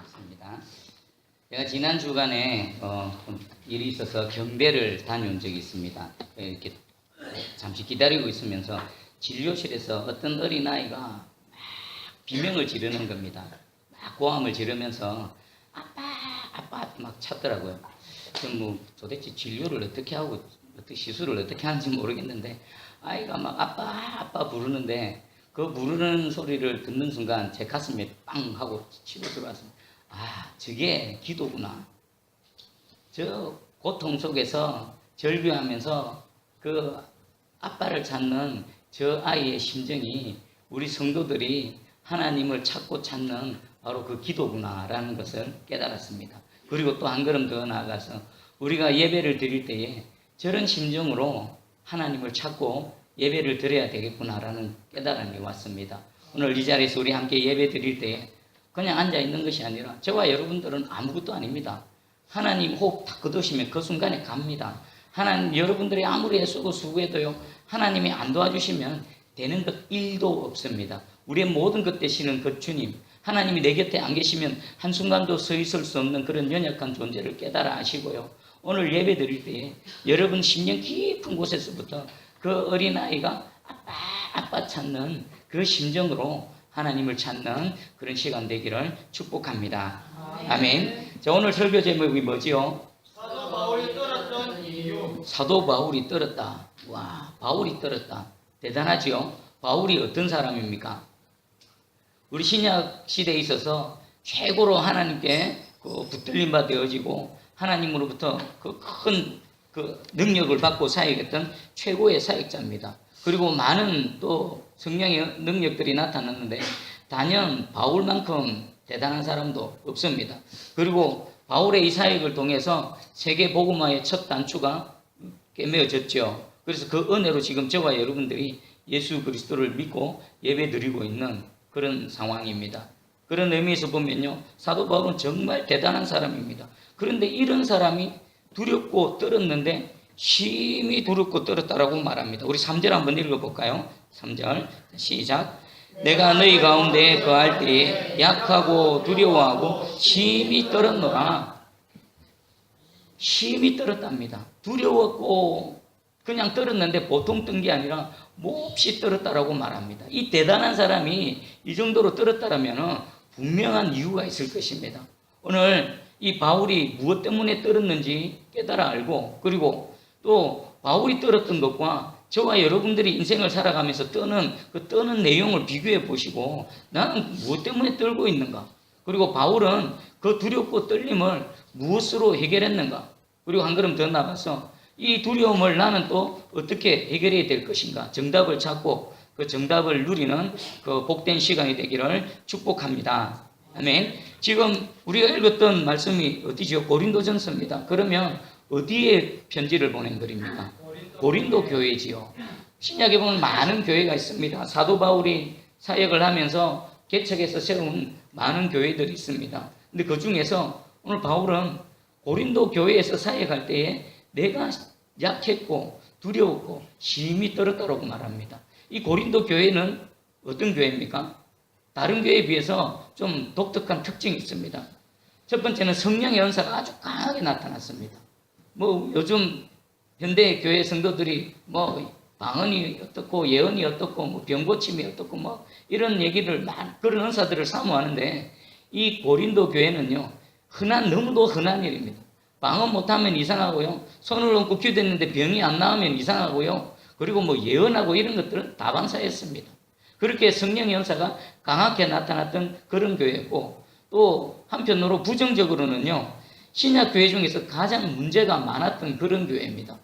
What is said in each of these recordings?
있습니다. 제가 지난 주간에 일이 있어서 경배를 다녀온 적이 있습니다. 이렇게 잠시 기다리고 있으면서 진료실에서 어떤 어린아이가 막 비명을 지르는 겁니다. 막 고함을 지르면서 아빠 아빠 막 찾더라고요. 그럼 뭐 도대체 진료를 어떻게 하고 어떻게 시술을 어떻게 하는지 모르겠는데 아이가 막 아빠 아빠 부르는데 그 부르는 소리를 듣는 순간 제 가슴에 빵 하고 치고 들어왔습니다. 아, 저게 기도구나. 저 고통 속에서 절규하면서 그 아빠를 찾는 저 아이의 심정이 우리 성도들이 하나님을 찾고 찾는 바로 그 기도구나라는 것을 깨달았습니다. 그리고 또 한 걸음 더 나아가서 우리가 예배를 드릴 때에 저런 심정으로 하나님을 찾고 예배를 드려야 되겠구나라는 깨달음이 왔습니다. 오늘 이 자리에서 우리 함께 예배 드릴 때에 그냥 앉아 있는 것이 아니라 저와 여러분들은 아무것도 아닙니다. 하나님 호흡 딱 거두시면 그 순간에 갑니다. 하나님 여러분들이 아무리 애쓰고 수고해도요 하나님이 안 도와주시면 되는 것 1도 없습니다. 우리의 모든 것 되시는 그 주님, 하나님이 내 곁에 안 계시면 한순간도 서 있을 수 없는 그런 연약한 존재를 깨달아 아시고요. 오늘 예배 드릴 때에 여러분 심령 깊은 곳에서부터 그 어린아이가 아빠 찾는 그 심정으로 하나님을 찾는 그런 시간 되기를 축복합니다. 아멘. 자, 오늘 설교 제목이 뭐지요? 사도 바울이 떨었던 이유. 사도 바울이 떨었다. 와, 바울이 떨었다. 대단하지요? 바울이 어떤 사람입니까? 우리 신약 시대에 있어서 최고로 하나님께 붙들림 바 되어지고 하나님으로부터 큰 능력을 받고 사역했던 최고의 사역자입니다. 그리고 많은 또 성령의 능력들이 나타났는데 단연 바울만큼 대단한 사람도 없습니다. 그리고 바울의 이 사역을 통해서 세계 복음화의 첫 단추가 깨매어졌죠. 그래서 그 은혜로 지금 저와 여러분들이 예수 그리스도를 믿고 예배드리고 있는 그런 상황입니다. 그런 의미에서 보면요, 사도 바울은 정말 대단한 사람입니다. 그런데 이런 사람이 두렵고 떨었는데 심히 두렵고 떨었다라고 말합니다. 우리 3절 한번 읽어볼까요? 3절 시작. 내가 너희 가운데 거할 때에 약하고 두려워하고 심히 떨었노라. 심히 떨었답니다. 두려웠고 그냥 떨었는데 보통 뜬 게 아니라 몹시 떨었다라고 말합니다. 이 대단한 사람이 이 정도로 떨었다라면 분명한 이유가 있을 것입니다. 오늘 이 바울이 무엇 때문에 떨었는지 깨달아 알고, 그리고 또 바울이 떨었던 것과 저와 여러분들이 인생을 살아가면서 떠는 내용을 비교해 보시고 나는 무엇 때문에 떨고 있는가, 그리고 바울은 그 두렵고 떨림을 무엇으로 해결했는가, 그리고 한 걸음 더 나가서 이 두려움을 나는 또 어떻게 해결해야 될 것인가, 정답을 찾고 그 정답을 누리는 그 복된 시간이 되기를 축복합니다. 아멘. 지금 우리가 읽었던 말씀이 어디죠? 고린도전서입니다. 그러면 어디에 편지를 보낸 글입니까? 고린도 교회지요. 신약에 보면 많은 교회가 있습니다. 사도 바울이 사역을 하면서 개척해서 세운 많은 교회들이 있습니다. 근데 그 중에서 오늘 바울은 고린도 교회에서 사역할 때에 내가 약했고 두려웠고 심히 떨었다고 말합니다. 이 고린도 교회는 어떤 교회입니까? 다른 교회에 비해서 좀 독특한 특징이 있습니다. 첫 번째는 성령의 은사가 아주 강하게 나타났습니다. 뭐 요즘 현대 교회 성도들이 뭐 방언이 어떻고 예언이 어떻고 뭐 병고침이 어떻고 뭐 이런 얘기를 그런 은사들을 사모하는데 이 고린도 교회는요 너무도 흔한 일입니다. 방언 못하면 이상하고요, 손을 얹고 기도했는데 병이 안 나오면 이상하고요, 그리고 뭐 예언하고 이런 것들은 다반사였습니다. 그렇게 성령의 은사가 강하게 나타났던 그런 교회고, 또 한편으로 부정적으로는요 신약 교회 중에서 가장 문제가 많았던 그런 교회입니다.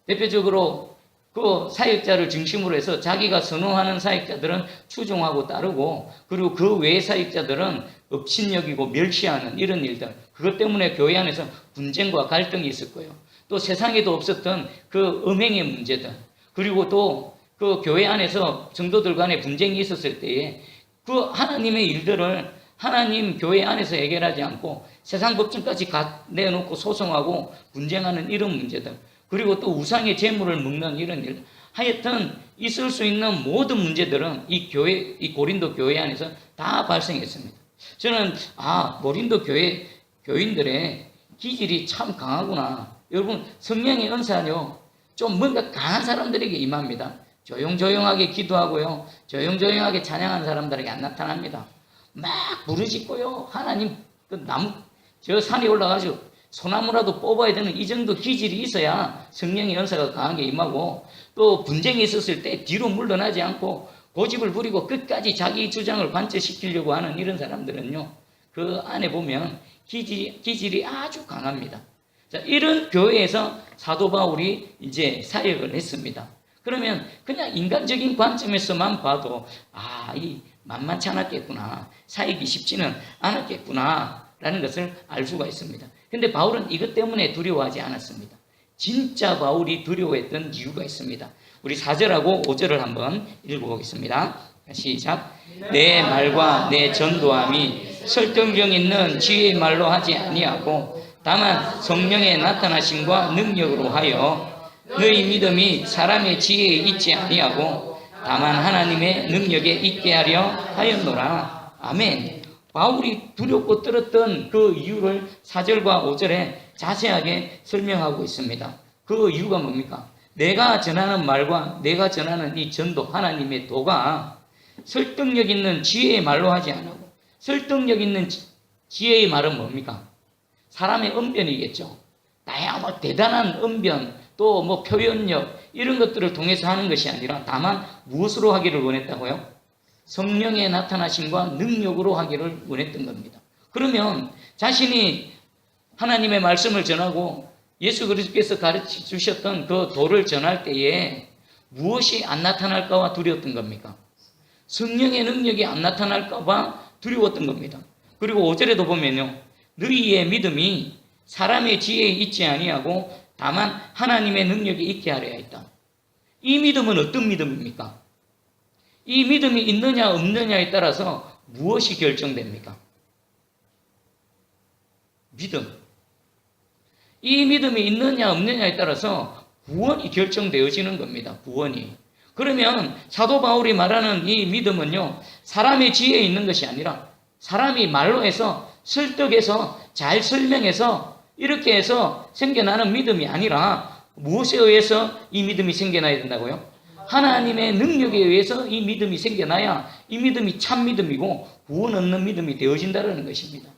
대표적으로 그 사역자를 중심으로 해서 자기가 선호하는 사역자들은 추종하고 따르고, 그리고 그 외의 사역자들은 업신여기고 멸시하는 이런 일들, 그것 때문에 교회 안에서 분쟁과 갈등이 있을 거예요. 또 세상에도 없었던 그 음행의 문제들, 그리고 또 그 교회 안에서 성도들 간에 분쟁이 있었을 때에 그 하나님의 일들을 하나님 교회 안에서 해결하지 않고 세상 법정까지 내놓고 소송하고 분쟁하는 이런 문제들, 그리고 또 우상의 재물을 먹는 이런 일, 하여튼 있을 수 있는 모든 문제들은 이 고린도 교회 안에서 다 발생했습니다. 저는 모린도 교회 교인들의 기질이 참 강하구나. 여러분, 성령의 은사는요, 좀 뭔가 강한 사람들에게 임합니다. 조용조용하게 기도하고요, 조용조용하게 찬양하는 사람들에게 안 나타납니다. 막 부르짖고요, 하나님 그 나무 저 산에 올라가서 소나무라도 뽑아야 되는 이 정도 기질이 있어야 성령의 은사가 강하게 임하고, 또 분쟁이 있었을 때 뒤로 물러나지 않고 고집을 부리고 끝까지 자기 주장을 관철시키려고 하는 이런 사람들은요, 그 안에 보면 기질이 아주 강합니다. 자, 이런 교회에서 사도 바울이 이제 사역을 했습니다. 그러면 그냥 인간적인 관점에서만 봐도 이 만만치 않았겠구나, 사역이 쉽지는 않았겠구나 라는 것을 알 수가 있습니다. 근데 바울은 이것 때문에 두려워하지 않았습니다. 진짜 바울이 두려워했던 이유가 있습니다. 우리 4절하고 5절을 한번 읽어보겠습니다. 시작. 내 말과 내 전도함이 설득력 있는 지혜의 말로 하지 아니하고 다만 성령의 나타나심과 능력으로 하여 너희 믿음이 사람의 지혜에 있지 아니하고 다만 하나님의 능력에 있게 하려 하였노라. 아멘. 바울이 두렵고 떨었던 그 이유를 4절과 5절에 자세하게 설명하고 있습니다. 그 이유가 뭡니까? 내가 전하는 말과 내가 전하는 이 전도, 하나님의 도가 설득력 있는 지혜의 말로 하지 않고, 설득력 있는 지혜의 말은 뭡니까? 사람의 언변이겠죠. 다양한 대단한 언변, 또 뭐 표현력 이런 것들을 통해서 하는 것이 아니라 다만 무엇으로 하기를 원했다고요? 성령의 나타나심과 능력으로 하기를 원했던 겁니다. 그러면 자신이 하나님의 말씀을 전하고 예수 그리스도께서 가르쳐 주셨던 그 도를 전할 때에 무엇이 안 나타날까봐 두려웠던 겁니까? 성령의 능력이 안 나타날까봐 두려웠던 겁니다. 그리고 5절에도 보면요, 너희의 믿음이 사람의 지혜에 있지 아니하고 다만 하나님의 능력이 있게 하려 했다. 이 믿음은 어떤 믿음입니까? 이 믿음이 있느냐 없느냐에 따라서 무엇이 결정됩니까? 믿음. 이 믿음이 있느냐 없느냐에 따라서 구원이 결정되어지는 겁니다. 구원이. 그러면 사도 바울이 말하는 이 믿음은요, 사람의 지혜에 있는 것이 아니라 사람이 말로 해서 설득해서 잘 설명해서 이렇게 해서 생겨나는 믿음이 아니라 무엇에 의해서 이 믿음이 생겨나야 된다고요? 하나님의 능력에 의해서 이 믿음이 생겨나야 이 믿음이 참 믿음이고 구원 얻는 믿음이 되어진다는 것입니다.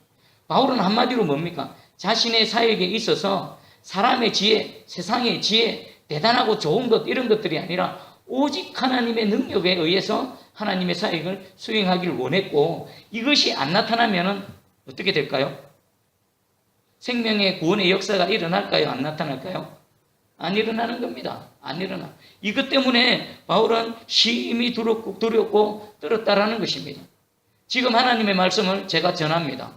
바울은 한마디로 뭡니까? 자신의 사역에 있어서 사람의 지혜, 세상의 지혜, 대단하고 좋은 것 이런 것들이 아니라 오직 하나님의 능력에 의해서 하나님의 사역을 수행하기를 원했고, 이것이 안 나타나면 어떻게 될까요? 생명의 구원의 역사가 일어날까요? 안 나타날까요? 안 일어나는 겁니다. 안 일어나. 이것 때문에 바울은 심히 두렵고 떨었다라는 것입니다. 지금 하나님의 말씀을 제가 전합니다.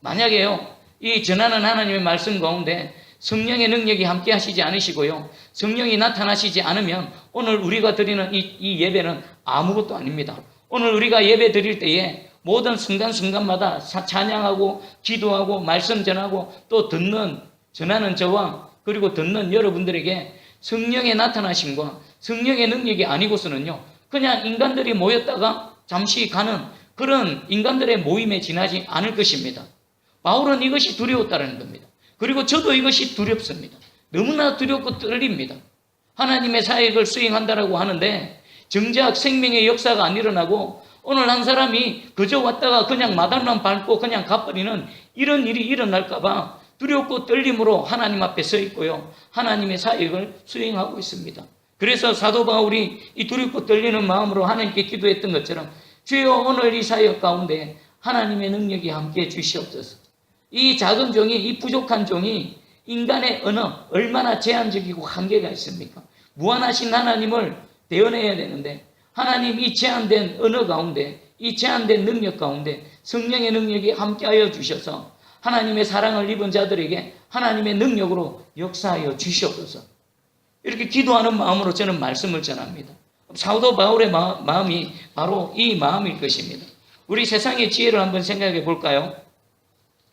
만약에요, 이 전하는 하나님의 말씀 가운데 성령의 능력이 함께 하시지 않으시고요, 성령이 나타나시지 않으면 오늘 우리가 드리는 이 예배는 아무것도 아닙니다. 오늘 우리가 예배 드릴 때에 모든 순간순간마다 찬양하고 기도하고 말씀 전하고 또 전하는 저와 그리고 듣는 여러분들에게 성령의 나타나심과 성령의 능력이 아니고서는요, 그냥 인간들이 모였다가 잠시 가는 그런 인간들의 모임에 지나지 않을 것입니다. 바울은 이것이 두려웠다는 겁니다. 그리고 저도 이것이 두렵습니다. 너무나 두렵고 떨립니다. 하나님의 사역을 수행한다라고 하는데 정작 생명의 역사가 안 일어나고 오늘 한 사람이 그저 왔다가 그냥 마당만 밟고 그냥 가버리는 이런 일이 일어날까봐 두렵고 떨림으로 하나님 앞에 서 있고요, 하나님의 사역을 수행하고 있습니다. 그래서 사도 바울이 이 두렵고 떨리는 마음으로 하나님께 기도했던 것처럼 주여 오늘 이 사역 가운데 하나님의 능력이 함께해 주시옵소서. 이 작은 종이, 이 부족한 종이 인간의 언어 얼마나 제한적이고 한계가 있습니까? 무한하신 하나님을 대언해야 되는데 하나님 이 제한된 언어 가운데, 이 제한된 능력 가운데 성령의 능력이 함께하여 주셔서 하나님의 사랑을 입은 자들에게 하나님의 능력으로 역사하여 주시옵소서. 이렇게 기도하는 마음으로 저는 말씀을 전합니다. 사도 바울의 마음이 바로 이 마음일 것입니다. 우리 세상의 지혜를 한번 생각해 볼까요?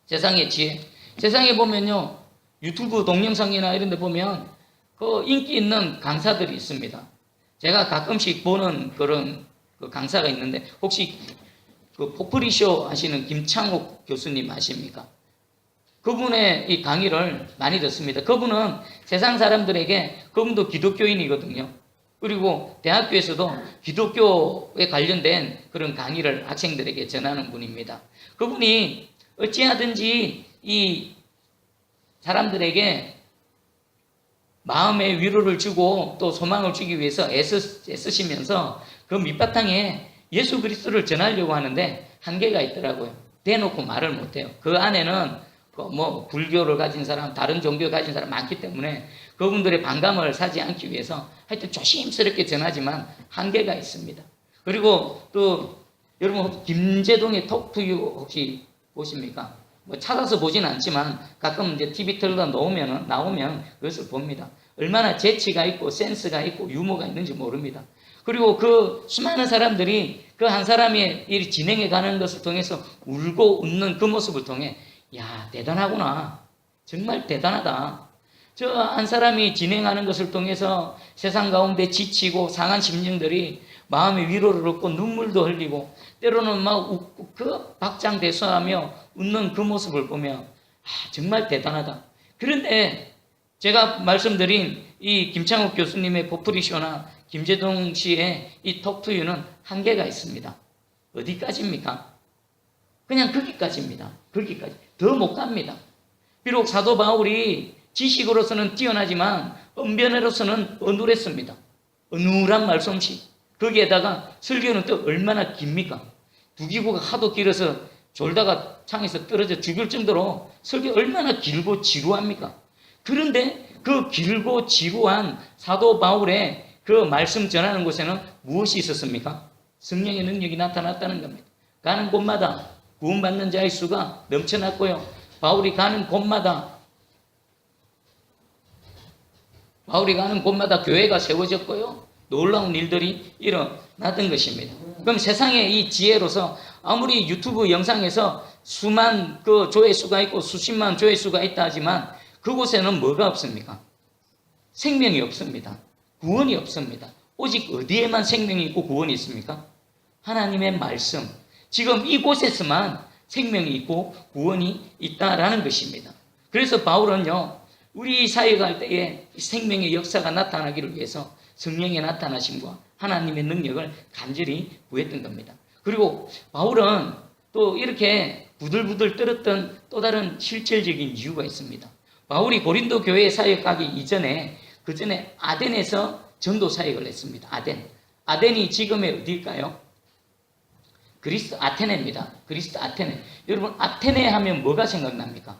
세상의 지혜. 세상에 보면요, 유튜브 동영상이나 이런 데 보면 그 인기 있는 강사들이 있습니다. 제가 가끔씩 보는 그런 그 강사가 있는데 혹시 그 포프리쇼 하시는 김창옥 교수님 아십니까? 그분의 이 강의를 많이 듣습니다. 그분은 세상 사람들에게, 그분도 기독교인이거든요. 그리고 대학교에서도 기독교에 관련된 그런 강의를 학생들에게 전하는 분입니다. 그분이 어찌하든지 이 사람들에게 마음의 위로를 주고 또 소망을 주기 위해서 애쓰시면서 그 밑바탕에 예수 그리스도를 전하려고 하는데 한계가 있더라고요. 대놓고 말을 못해요. 그 안에는 뭐 불교를 가진 사람, 다른 종교를 가진 사람 많기 때문에 그분들의 반감을 사지 않기 위해서 하여튼 조심스럽게 전하지만 한계가 있습니다. 그리고 또 여러분 김제동의 톡투유 혹시 보십니까? 뭐 찾아서 보진 않지만 가끔 이제 TV 틀다 나오면 그것을 봅니다. 얼마나 재치가 있고 센스가 있고 유머가 있는지 모릅니다. 그리고 그 수많은 사람들이 그 한 사람이 이 진행해 가는 것을 통해서 울고 웃는 그 모습을 통해 야, 대단하구나. 정말 대단하다. 저 한 사람이 진행하는 것을 통해서 세상 가운데 지치고 상한 심령들이 마음의 위로를 얻고 눈물도 흘리고 때로는 막 웃고 그 박장대소하며 웃는 그 모습을 보면 정말 대단하다. 그런데 제가 말씀드린 이 김창욱 교수님의 포프리쇼나 김재동 씨의 이 톡투유는 한계가 있습니다. 어디까지입니까? 그냥 거기까지입니다. 거기까지. 더 못 갑니다. 비록 사도 바울이 지식으로서는 뛰어나지만 언변으로서는 어눌했습니다. 어눌한 말솜씨. 거기에다가 설교는 또 얼마나 깁니까? 두기고가 하도 길어서 졸다가 창에서 떨어져 죽을 정도로 설교 얼마나 길고 지루합니까? 그런데 그 길고 지루한 사도 바울의 그 말씀 전하는 곳에는 무엇이 있었습니까? 성령의 능력이 나타났다는 겁니다. 가는 곳마다 구원받는 자의 수가 넘쳐났고요. 바울이 가는 곳마다 교회가 세워졌고요. 놀라운 일들이 일어났던 것입니다. 그럼 세상의 이 지혜로서 아무리 유튜브 영상에서 수만 그 조회수가 있고 수십만 조회수가 있다 하지만 그곳에는 뭐가 없습니까? 생명이 없습니다. 구원이 없습니다. 오직 어디에만 생명이 있고 구원이 있습니까? 하나님의 말씀. 지금 이곳에서만 생명이 있고 구원이 있다라는 것입니다. 그래서 바울은요, 우리 사회에 갈 때에 생명의 역사가 나타나기를 위해서 성령의 나타나심과 하나님의 능력을 간절히 구했던 겁니다. 그리고 바울은 또 이렇게 부들부들 떨었던 또 다른 실질적인 이유가 있습니다. 바울이 고린도 교회에 사역하기 이전에 그 전에 아덴에서 전도 사역을 했습니다. 아덴이 지금의 어디일까요? 그리스 아테네입니다. 그리스 아테네. 여러분 아테네 하면 뭐가 생각납니까?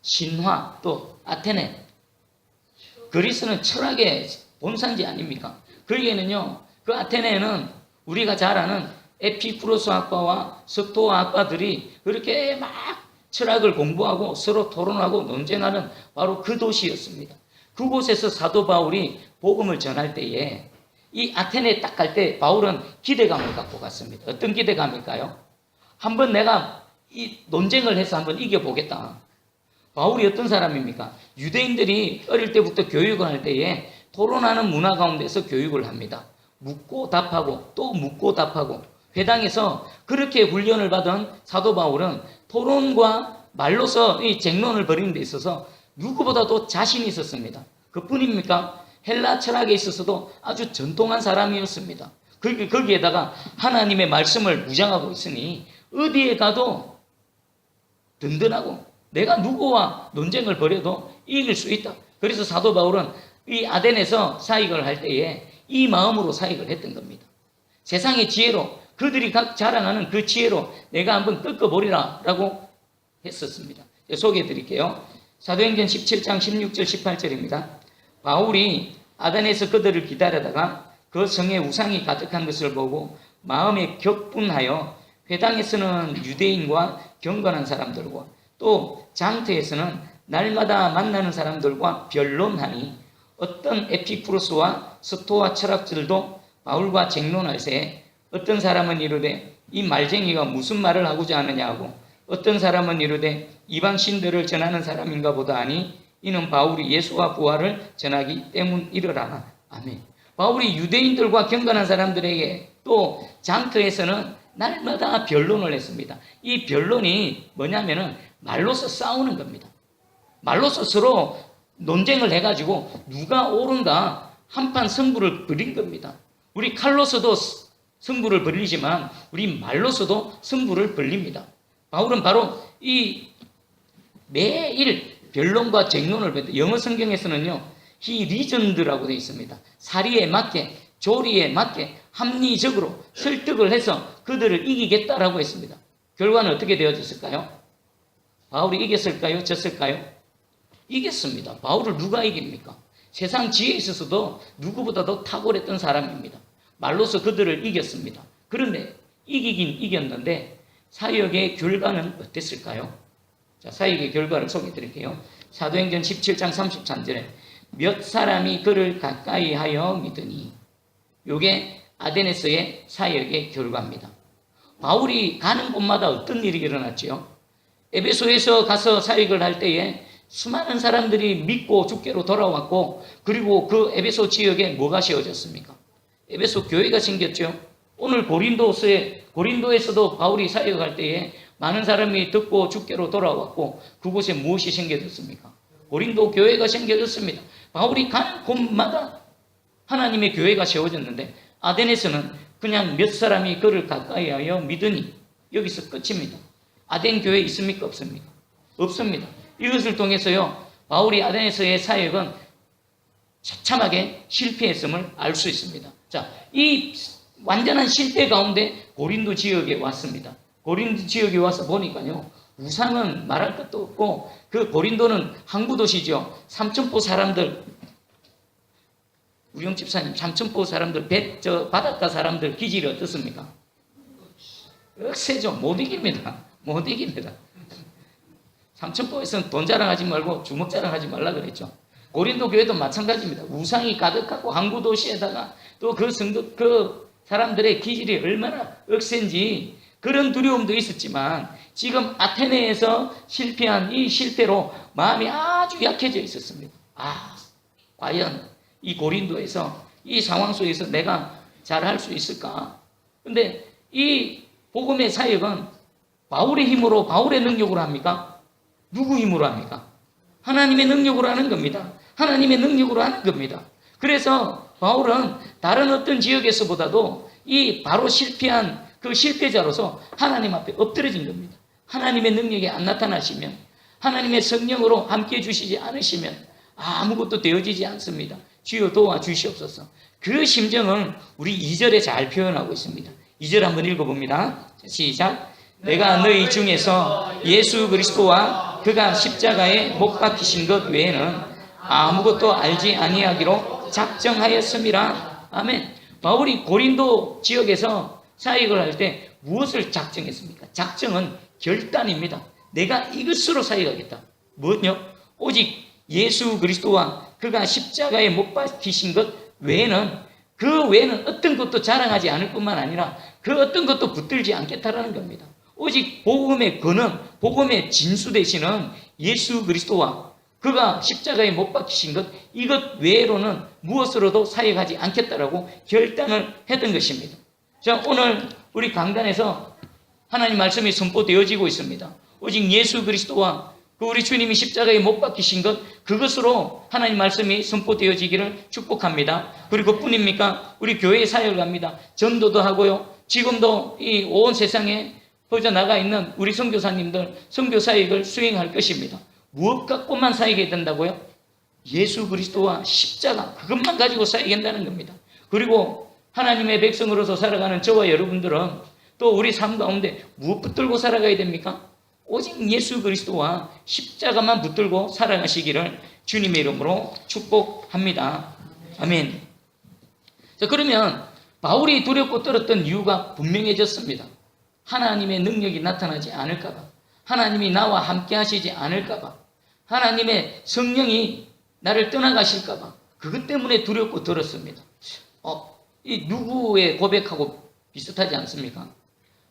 신화 또 아테네. 그리스는 철학의 본산지 아닙니까? 거기에는요, 그 아테네에는 우리가 잘 아는 에피쿠로스 학파와 스토아 학파들이 그렇게 막 철학을 공부하고 서로 토론하고 논쟁하는 바로 그 도시였습니다. 그곳에서 사도 바울이 복음을 전할 때에 이 아테네에 딱 갈 때 바울은 기대감을 갖고 갔습니다. 어떤 기대감일까요? 한번 내가 이 논쟁을 해서 한번 이겨보겠다. 바울이 어떤 사람입니까? 유대인들이 어릴 때부터 교육을 할 때에 토론하는 문화 가운데서 교육을 합니다. 묻고 답하고 또 묻고 답하고 회당에서 그렇게 훈련을 받은 사도 바울은 토론과 말로서 이 쟁론을 벌이는 데 있어서 누구보다도 자신이 있었습니다. 그뿐입니까? 헬라 철학에 있어서도 아주 전통한 사람이었습니다. 거기에다가 하나님의 말씀을 무장하고 있으니 어디에 가도 든든하고 내가 누구와 논쟁을 벌여도 이길 수 있다. 그래서 사도 바울은 이 아덴에서 사역을 할 때에 이 마음으로 사역을 했던 겁니다. 세상의 지혜로 그들이 각 자랑하는 그 지혜로 내가 한번 꺾어보리라 라고 했었습니다. 소개해 드릴게요. 사도행전 17장 16절 18절입니다. 바울이 아덴에서 그들을 기다리다가 그 성에 우상이 가득한 것을 보고 마음에 격분하여 회당에서는 유대인과 경건한 사람들과 또 장터에서는 날마다 만나는 사람들과 변론하니 어떤 에피쿠로스와 스토아 철학들도 바울과 쟁론할세 어떤 사람은 이르되 이 말쟁이가 무슨 말을 하고자 하느냐 하고 어떤 사람은 이르되 이방 신들을 전하는 사람인가 보다 하니 이는 바울이 예수와 부활을 전하기 때문이러라. 아멘. 바울이 유대인들과 경건한 사람들에게 또 장터에서는 날마다 변론을 했습니다. 이 변론이 뭐냐면은 말로서 싸우는 겁니다. 말로서 서로 논쟁을 해가지고 누가 옳은가 한판 승부를 벌인 겁니다. 우리 칼로서도 승부를 벌리지만 우리 말로서도 승부를 벌립니다. 바울은 바로 이 매일 변론과 쟁론을 벌였다. 영어 성경에서는요, he reasoned라고 되어 있습니다. 사리에 맞게, 조리에 맞게 합리적으로 설득을 해서 그들을 이기겠다라고 했습니다. 결과는 어떻게 되어졌을까요? 바울이 이겼을까요? 졌을까요? 이겼습니다. 바울을 누가 이깁니까? 세상 지혜에 있어서도 누구보다도 탁월했던 사람입니다. 말로서 그들을 이겼습니다. 그런데 이기긴 이겼는데 사역의 결과는 어땠을까요? 자, 사역의 결과를 소개해 드릴게요. 사도행전 17장 33절에 몇 사람이 그를 가까이 하여 믿으니, 요게 아데네스의 사역의 결과입니다. 바울이 가는 곳마다 어떤 일이 일어났지요? 에베소에서 가서 사역을 할 때에 수많은 사람들이 믿고 주께로 돌아왔고, 그리고 그 에베소 지역에 뭐가 세워졌습니까? 에베소 교회가 생겼죠. 오늘 고린도에서도 바울이 사역할 때에 많은 사람이 듣고 주께로 돌아왔고, 그곳에 무엇이 생겨졌습니까? 고린도 교회가 생겨졌습니다. 바울이 가는 곳마다 하나님의 교회가 세워졌는데, 아덴에서는 그냥 몇 사람이 그를 가까이 하여 믿으니, 여기서 끝입니다. 아덴 교회 있습니까? 없습니까? 없습니다. 이것을 통해서요, 바울이 아덴에서의 사역은 처참하게 실패했음을 알 수 있습니다. 자, 이 완전한 실패 가운데 고린도 지역에 왔습니다. 고린도 지역에 와서 보니까요, 우상은 말할 것도 없고, 그 고린도는 항구 도시죠. 삼천포 사람들, 우리 형 집사님, 삼천포 사람들, 바닷가 사람들 기질이 어떻습니까? 억세죠. 못 이깁니다. 못 이깁니다. 삼천포에서는 돈 자랑하지 말고 주먹 자랑하지 말라 그랬죠. 고린도 교회도 마찬가지입니다. 우상이 가득하고 항구 도시에다가 또 그 사람들의 기질이 얼마나 억센지 그런 두려움도 있었지만, 지금 아테네에서 실패한 이 실패로 마음이 아주 약해져 있었습니다. 과연 이 고린도에서 이 상황 속에서 내가 잘할 수 있을까? 근데 이 복음의 사역은 바울의 힘으로, 바울의 능력으로 합니까? 누구 힘으로 합니까? 하나님의 능력으로 하는 겁니다. 하나님의 능력으로 하는 겁니다. 그래서 바울은 다른 어떤 지역에서보다도 이 바로 실패한 그 실패자로서 하나님 앞에 엎드려진 겁니다. 하나님의 능력이 안 나타나시면, 하나님의 성령으로 함께 해주시지 않으시면 아무것도 되어지지 않습니다. 주여 도와주시옵소서. 그 심정을 우리 2절에 잘 표현하고 있습니다. 2절 한번 읽어봅니다. 시작. 내가 너희 중에서 예수 그리스도와 그가 십자가에 못 박히신 것 외에는 아무것도 알지 아니하기로 작정하였음이라. 아멘. 바울이 고린도 지역에서 사역을 할 때 무엇을 작정했습니까? 작정은 결단입니다. 내가 이것으로 사역하겠다. 뭐요? 오직 예수 그리스도와 그가 십자가에 못 박히신 것 외에는, 그 외에는 어떤 것도 자랑하지 않을 뿐만 아니라 그 어떤 것도 붙들지 않겠다라는 겁니다. 오직 복음의 근원, 복음의 진수 되시는 예수 그리스도와 그가 십자가에 못 박히신 것, 이것 외로는 무엇으로도 사역하지 않겠다라고 결단을 했던 것입니다. 자, 오늘 우리 강단에서 하나님 말씀이 선포되어지고 있습니다. 오직 예수 그리스도와 그 우리 주님이 십자가에 못 박히신 것, 그것으로 하나님 말씀이 선포되어지기를 축복합니다. 그리고 그뿐입니까? 우리 교회에 사역을 합니다. 전도도 하고요. 지금도 이 온 세상에 퍼져나가 있는 우리 선교사님들 선교 사역을 수행할 것입니다. 무엇 갖고만 사역해야 된다고요? 예수 그리스도와 십자가, 그것만 가지고 사역한다는 겁니다. 그리고 하나님의 백성으로서 살아가는 저와 여러분들은 또 우리 삶 가운데 무엇 붙들고 살아가야 됩니까? 오직 예수 그리스도와 십자가만 붙들고 살아가시기를 주님의 이름으로 축복합니다. 아멘. 자, 그러면 바울이 두렵고 떨었던 이유가 분명해졌습니다. 하나님의 능력이 나타나지 않을까봐, 하나님이 나와 함께 하시지 않을까봐, 하나님의 성령이 나를 떠나가실까봐, 그것 때문에 두렵고 떨었습니다. 이 누구의 고백하고 비슷하지 않습니까?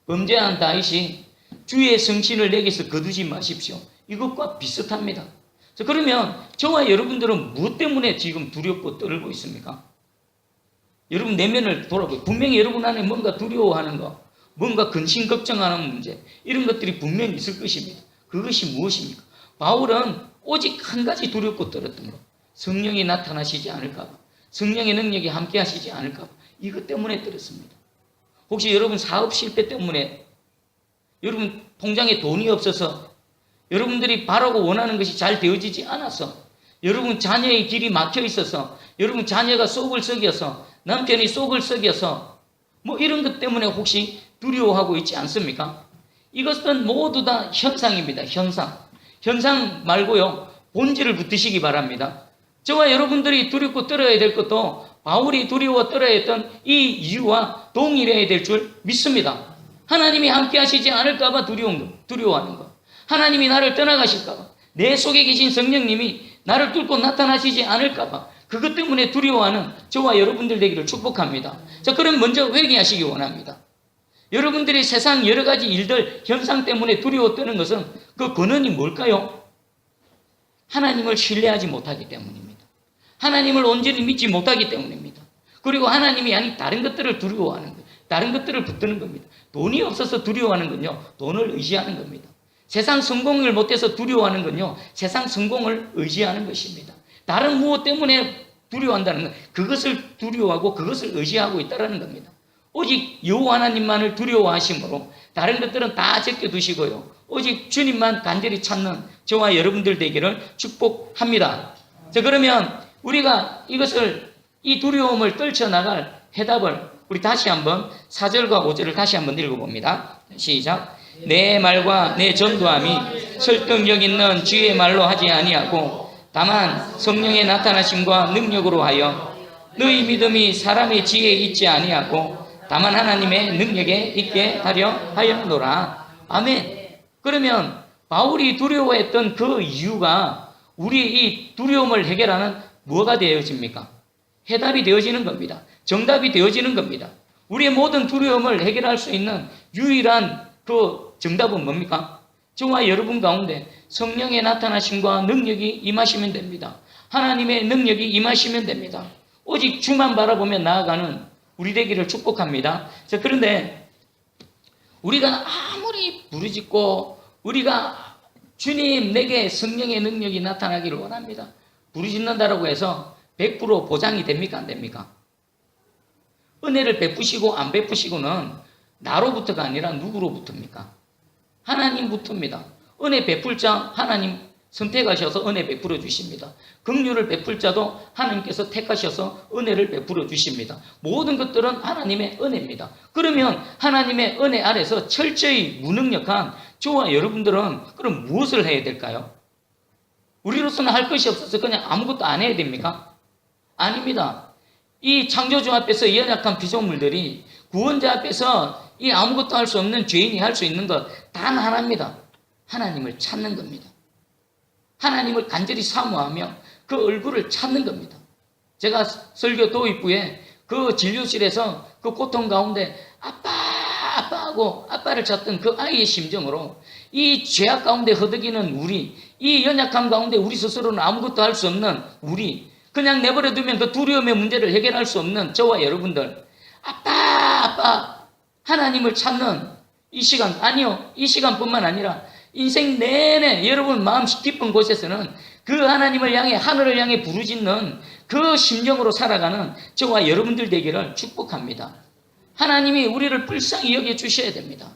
범죄한 다윗이 주의 성신을 내게서 거두지 마십시오. 이것과 비슷합니다. 자, 그러면 저와 여러분들은 무엇 때문에 지금 두렵고 떨고 있습니까? 여러분 내면을 돌아보고 분명히 여러분 안에 뭔가 두려워하는 거, 뭔가 근심 걱정하는 문제, 이런 것들이 분명히 있을 것입니다. 그것이 무엇입니까? 바울은 오직 한 가지 두렵고 떨었던 거, 성령이 나타나시지 않을까 봐, 성령의 능력이 함께 하시지 않을까 봐, 이것 때문에 떨었습니다. 혹시 여러분 사업 실패 때문에, 여러분 통장에 돈이 없어서, 여러분들이 바라고 원하는 것이 잘 되어지지 않아서, 여러분 자녀의 길이 막혀 있어서, 여러분 자녀가 속을 썩여서, 남편이 속을 썩여서 뭐 이런 것 때문에 혹시 두려워하고 있지 않습니까? 이것은 모두 다 현상입니다. 현상 말고요, 본질을 붙드시기 바랍니다. 저와 여러분들이 두렵고 떨어야 될 것도 바울이 두려워 떨어야 했던 이 이유와 동일해야 될 줄 믿습니다. 하나님이 함께 하시지 않을까 봐 두려워하는 거, 하나님이 나를 떠나가실까 봐, 내 속에 계신 성령님이 나를 뚫고 나타나시지 않을까 봐, 그것 때문에 두려워하는 저와 여러분들 되기를 축복합니다. 자, 그럼 먼저 회개하시기 원합니다. 여러분들이 세상 여러 가지 일들, 현상 때문에 두려워 떠는 것은 그 근원이 뭘까요? 하나님을 신뢰하지 못하기 때문입니다. 하나님을 온전히 믿지 못하기 때문입니다. 그리고 하나님이 아닌 다른 것들을 두려워하는 거예요. 다른 것들을 붙드는 겁니다. 돈이 없어서 두려워하는 건요, 돈을 의지하는 겁니다. 세상 성공을 못해서 두려워하는 건요, 세상 성공을 의지하는 것입니다. 다른 무엇 때문에 두려워한다는 건 그것을 두려워하고 그것을 의지하고 있다는 겁니다. 오직 여호와 하나님만을 두려워하심으로 다른 것들은 다 제껴두시고요, 오직 주님만 간절히 찾는 저와 여러분들 되기를 축복합니다. 자, 그러면 우리가 이 두려움을 떨쳐나갈 해답을 우리 다시 한번 4절과 5절을 다시 한번 읽어봅니다. 시작. 내 말과 내 전도함이 설득력 있는 지혜의 말로 하지 아니하고 다만 성령의 나타나심과 능력으로 하여 너희 믿음이 사람의 지혜에 있지 아니하고 다만 하나님의 능력에 있게 하려 하였노라. 아멘. 그러면 바울이 두려워했던 그 이유가 우리 이 두려움을 해결하는 뭐가 되어집니까? 해답이 되어지는 겁니다. 정답이 되어지는 겁니다. 우리의 모든 두려움을 해결할 수 있는 유일한 그 정답은 뭡니까? 저와 여러분 가운데 성령의 나타나심과 능력이 임하시면 됩니다. 하나님의 능력이 임하시면 됩니다. 오직 주만 바라보며 나아가는 우리 되기를 축복합니다. 자, 그런데 우리가 아무리 부르짖고 우리가 주님 내게 성령의 능력이 나타나기를 원합니다. 부르짖는다라고 해서 100% 보장이 됩니까? 안 됩니까? 은혜를 베푸시고 안 베푸시고는 나로부터가 아니라 누구로부터입니까? 하나님부터입니다. 은혜 베풀 자 하나님 선택하셔서 은혜 베풀어 주십니다. 긍휼을 베풀 자도 하나님께서 택하셔서 은혜를 베풀어 주십니다. 모든 것들은 하나님의 은혜입니다. 그러면 하나님의 은혜 아래서 철저히 무능력한 저와 여러분들은 그럼 무엇을 해야 될까요? 우리로서는 할 것이 없어서 그냥 아무것도 안 해야 됩니까? 아닙니다. 이 창조주 앞에서 연약한 피조물들이 구원자 앞에서 이 아무것도 할 수 없는 죄인이 할 수 있는 것 단 하나입니다. 하나님을 찾는 겁니다. 하나님을 간절히 사모하며 그 얼굴을 찾는 겁니다. 제가 설교 도입부에 그 진료실에서 그 고통 가운데 아빠하고 아빠를 찾던 그 아이의 심정으로 이 죄악 가운데 허덕이는 우리, 이 연약함 가운데 우리 스스로는 아무것도 할 수 없는 우리, 그냥 내버려두면 그 두려움의 문제를 해결할 수 없는 저와 여러분들, 아빠 하나님을 찾는 이 시간, 아니요, 이 시간뿐만 아니라 인생 내내 여러분 마음 깊은 곳에서는 그 하나님을 향해, 하늘을 향해 부르짖는 그 심정으로 살아가는 저와 여러분들 되기를 축복합니다. 하나님이 우리를 불쌍히 여겨 주셔야 됩니다.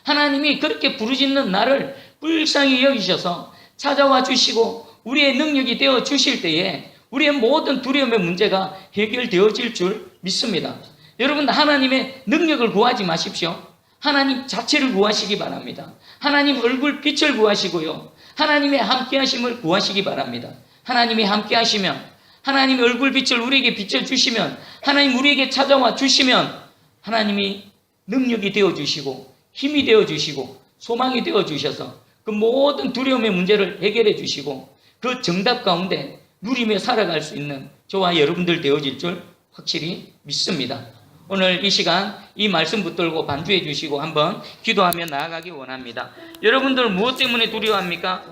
하나님이 그렇게 부르짖는 나를 불쌍히 여기셔서 찾아와 주시고 우리의 능력이 되어 주실 때에 우리의 모든 두려움의 문제가 해결되어질 줄 믿습니다. 여러분, 하나님의 능력을 구하지 마십시오. 하나님 자체를 구하시기 바랍니다. 하나님 얼굴 빛을 구하시고요, 하나님의 함께하심을 구하시기 바랍니다. 하나님이 함께하시면, 하나님의 얼굴 빛을 우리에게 비춰주시면, 하나님 우리에게 찾아와 주시면 하나님이 능력이 되어주시고 힘이 되어주시고 소망이 되어주셔서 그 모든 두려움의 문제를 해결해 주시고 그 정답 가운데 누리며 살아갈 수 있는 저와 여러분들 되어질 줄 확실히 믿습니다. 오늘 이 시간 이 말씀 붙들고 반주해 주시고 한번 기도하며 나아가기 원합니다. 여러분들 무엇 때문에 두려워합니까?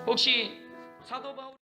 혹시 사도 바울